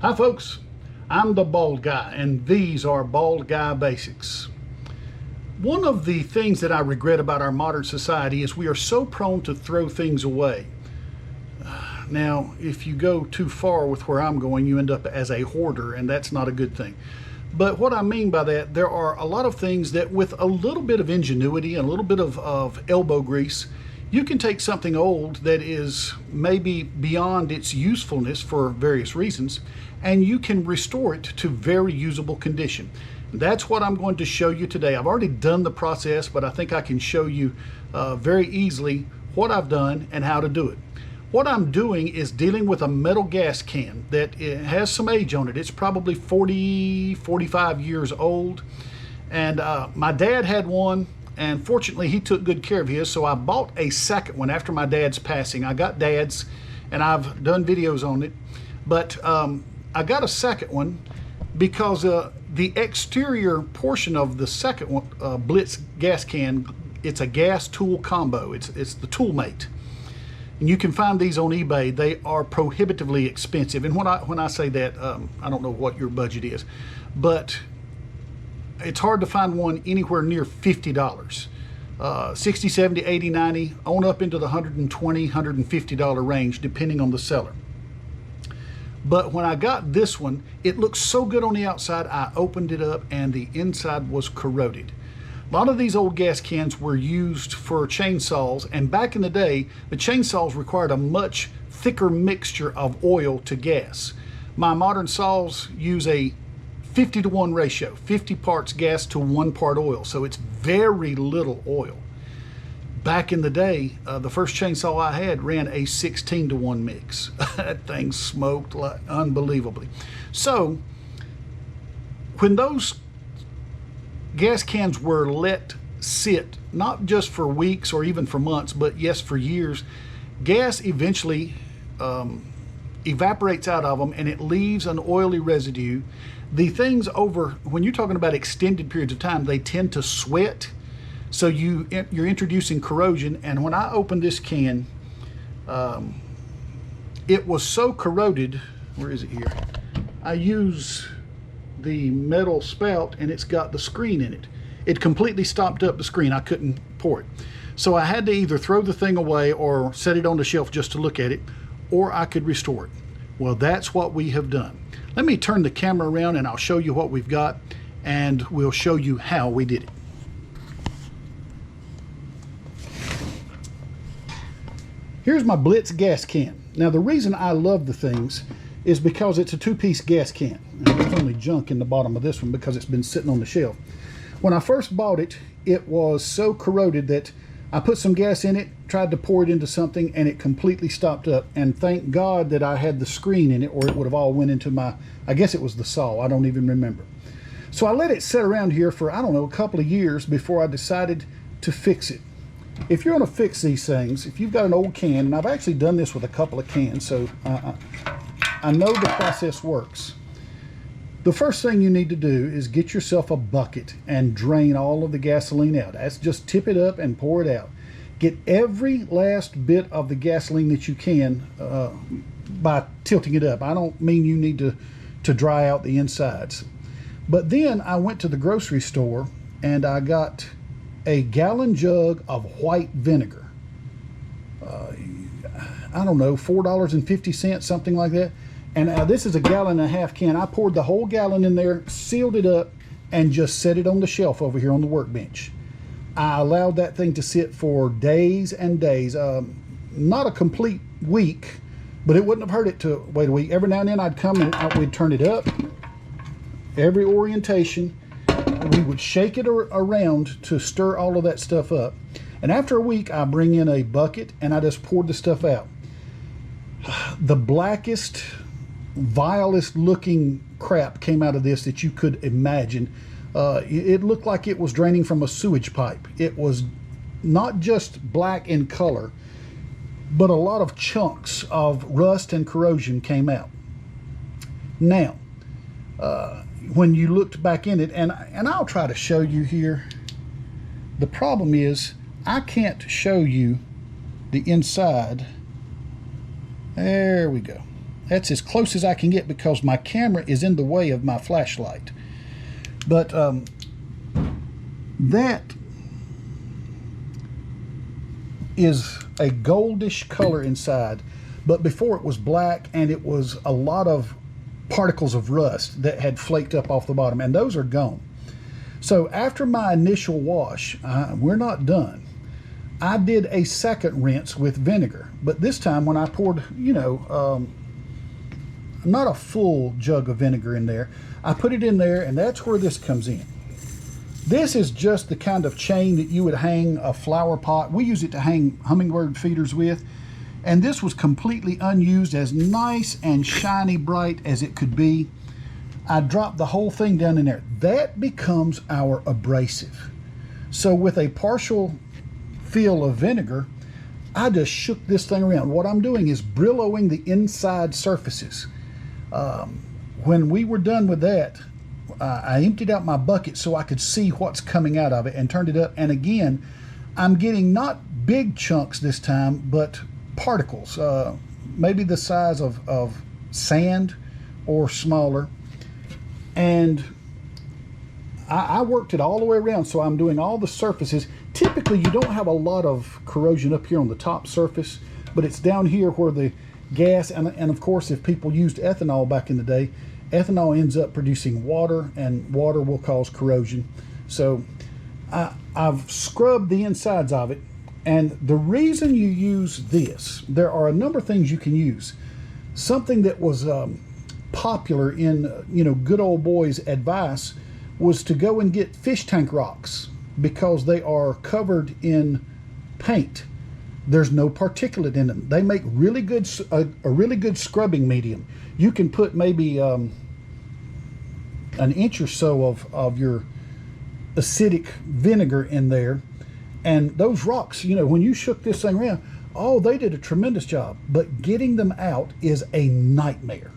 Hi folks, I'm the Bald Guy and these are Bald Guy Basics. One of the things that I regret about our modern society is we are so prone to throw things away. Now, if you go too far with where I'm going, you end up as a hoarder, and that's not a good thing. But what I mean by that, there are a lot of things that with a little bit of ingenuity and a little bit of elbow grease, you can take something old that is maybe beyond its usefulness for various reasons, and you can restore it to very usable condition. That's what I'm going to show you today. I've already done the process, but I think I can show you very easily what I've done and how to do it. What I'm doing is dealing with a metal gas can that has some age on it. It's probably 45 years old. And my dad had one, and fortunately he took good care of his, so I bought a second one after my dad's passing. I got dad's, and I've done videos on it, but I got a second one because the exterior portion of the second one, Blitz gas can, it's a gas tool combo. It's the Toolmate. And you can find these on eBay. They are prohibitively expensive. And when I say that, I don't know what your budget is, but it's hard to find one anywhere near $50. 60, 70, 80, 90, on up into the $120, $150 range, depending on the seller. But when I got this one, it looked so good on the outside, I opened it up and the inside was corroded. A lot of these old gas cans were used for chainsaws, and back in the day, the chainsaws required a much thicker mixture of oil to gas. My modern saws use a 50-to-1 ratio, 50 parts gas to 1 part oil, so it's very little oil. Back in the day, the first chainsaw I had ran a 16-to-1 mix. That thing smoked like unbelievably. So when those gas cans were let sit, not just for weeks or even for months, but yes, for years, gas eventually evaporates out of them and it leaves an oily residue. The things over, when you're talking about extended periods of time, they tend to sweat. So you're introducing corrosion. And when I opened this can, it was so corroded. Where is it here? I use the metal spout and it's got the screen in it. It completely stopped up the screen. I couldn't pour it. So I had to either throw the thing away or set it on the shelf just to look at it, or I could restore it. Well, that's what we have done. Let me turn the camera around and I'll show you what we've got, and we'll show you how we did it. Here's my Blitz gas can. Now the reason I love the things is because it's a 2-piece gas can. And there's only junk in the bottom of this one because it's been sitting on the shelf. When I first bought it, it was so corroded that I put some gas in it, tried to pour it into something, and it completely stopped up. And thank God that I had the screen in it, or it would have all went into my, I guess it was the saw, I don't even remember. So I let it sit around here for, I don't know, a couple of years before I decided to fix it. If you're going to fix these things, if you've got an old can, and I've actually done this with a couple of cans, so I know the process works. The first thing you need to do is get yourself a bucket and drain all of the gasoline out. That's just tip it up and pour it out. Get every last bit of the gasoline that you can by tilting it up. I don't mean you need to dry out the insides. But then I went to the grocery store and I got a gallon jug of white vinegar. I don't know, $4.50, something like that. And this is a 1.5 gallon can. I poured the whole gallon in there, sealed it up, and just set it on the shelf over here on the workbench. I allowed that thing to sit for days and days. Not a complete week, but it wouldn't have hurt it to wait a week. Every now and then I'd come and we'd turn it up. Every orientation, we would shake it around to stir all of that stuff up. And after a week, I bring in a bucket and I just poured the stuff out. The blackest, vilest looking crap came out of this that you could imagine. It looked like it was draining from a sewage pipe. It was not just black in color, but a lot of chunks of rust and corrosion came out. Now, when you looked back in it, and I'll try to show you here, the problem is I can't show you the inside. There we go. That's as close as I can get because my camera is in the way of my flashlight. But that is a goldish color inside, but before it was black, and it was a lot of particles of rust that had flaked up off the bottom, and those are gone. So after my initial wash, we're not done. I did a second rinse with vinegar, but this time when I poured, not a full jug of vinegar in there, I put it in there, and that's where this comes in. This is just the kind of chain that you would hang a flower pot. We use it to hang hummingbird feeders with, and this was completely unused, as nice and shiny bright as it could be. I dropped the whole thing down in there. That becomes our abrasive. So with a partial fill of vinegar, I just shook this thing around. What I'm doing is Brilloing the inside surfaces. When we were done with that, I emptied out my bucket so I could see what's coming out of it and turned it up. And again, I'm getting not big chunks this time, but particles, maybe the size of sand or smaller. And I worked it all the way around, so I'm doing all the surfaces. Typically, you don't have a lot of corrosion up here on the top surface, but it's down here where the gas, and of course, if people used ethanol back in the day, ethanol ends up producing water, and water will cause corrosion. So I've scrubbed the insides of it, and the reason you use this, there are a number of things you can use. Something that was popular in good old boys advice was to go and get fish tank rocks because they are covered in paint. There's no particulate in them. They make really good a really good scrubbing medium. You can put maybe an inch or so of your acidic vinegar in there, and those rocks, when you shook this thing around, oh, they did a tremendous job. But getting them out is a nightmare.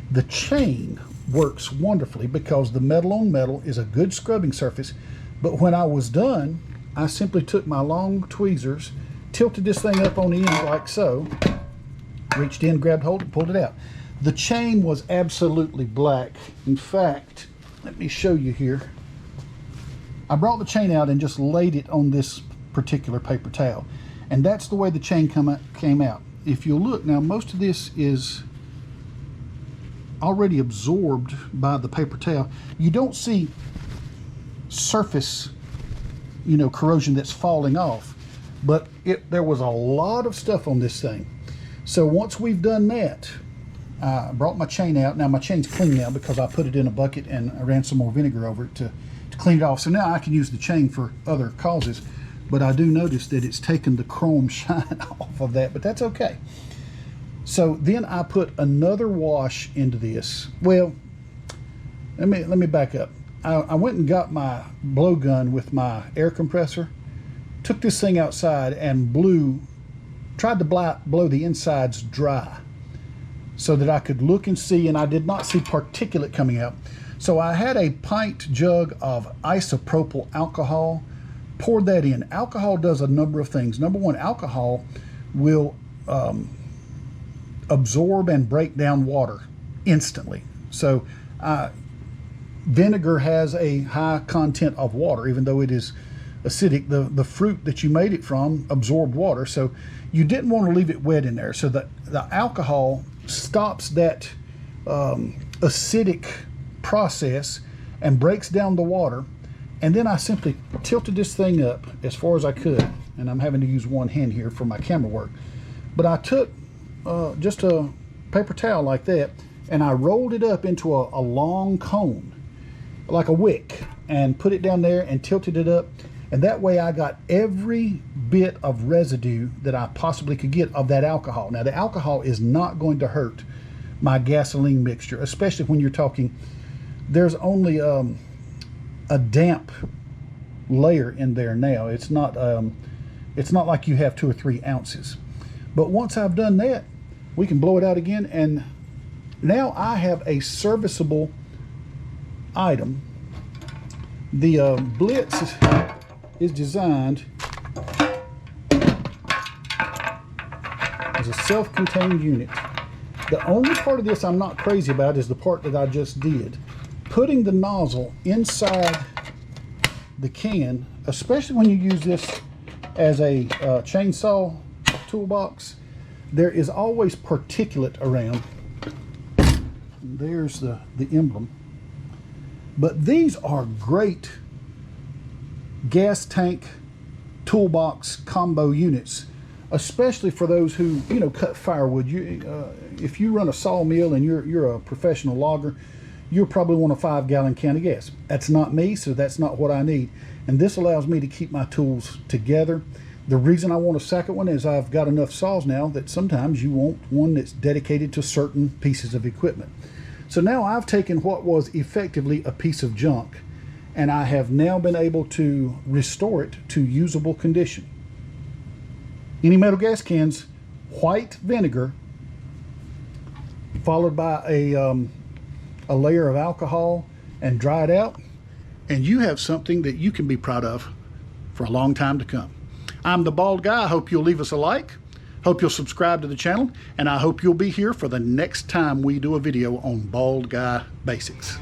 The chain works wonderfully because the metal on metal is a good scrubbing surface. But when I was done, I simply took my long tweezers, tilted this thing up on the end like so, reached in, grabbed hold, and pulled it out. The chain was absolutely black. In fact, let me show you here. I brought the chain out and just laid it on this particular paper towel. And that's the way the chain came out. If you look, now most of this is already absorbed by the paper towel. You don't see surface, corrosion that's falling off, but there was a lot of stuff on this thing. So once we've done that, I brought my chain out. Now my chain's clean now because I put it in a bucket and I ran some more vinegar over it to clean it off. So now I can use the chain for other causes, but I do notice that it's taken the chrome shine off of that, but that's okay. So then I put another wash into this. Well, let me back up. I went and got my blowgun with my air compressor, took this thing outside and tried to blow the insides dry so that I could look and see, and I did not see particulate coming out. So I had a pint jug of isopropyl alcohol, poured that in. Alcohol does a number of things. Number one, alcohol will absorb and break down water instantly. So vinegar has a high content of water, even though it is acidic. The fruit that you made it from absorbed water, so you didn't want to leave it wet in there. So the alcohol stops that acidic process and breaks down the water. And then I simply tilted this thing up as far as I could, and I'm having to use one hand here for my camera work. But I took just a paper towel like that, and I rolled it up into a long cone, like a wick, and put it down there and tilted it up. And that way I got every bit of residue that I possibly could get of that alcohol. Now the alcohol is not going to hurt my gasoline mixture, especially when you're talking, there's only a damp layer in there now. It's not like you have 2 or 3 ounces. But once I've done that, we can blow it out again, and now I have a serviceable item. The Blitz is designed as a self-contained unit. The only part of this I'm not crazy about is the part that I just did. Putting the nozzle inside the can, especially when you use this as a chainsaw toolbox, there is always particulate around. There's the emblem. But these are great gas tank toolbox combo units, especially for those who, you know, cut firewood. If you run a sawmill and you're a professional logger, you'll probably want a 5-gallon can of gas. That's not me, so that's not what I need. And this allows me to keep my tools together. The reason I want a second one is I've got enough saws now that sometimes you want one that's dedicated to certain pieces of equipment. So now I've taken what was effectively a piece of junk, and I have now been able to restore it to usable condition. Any metal gas cans, white vinegar, followed by a layer of alcohol, and dry it out, and you have something that you can be proud of for a long time to come. I'm the Bald Guy. I hope you'll leave us a like. Hope you'll subscribe to the channel, and I hope you'll be here for the next time we do a video on Bald Guy Basics.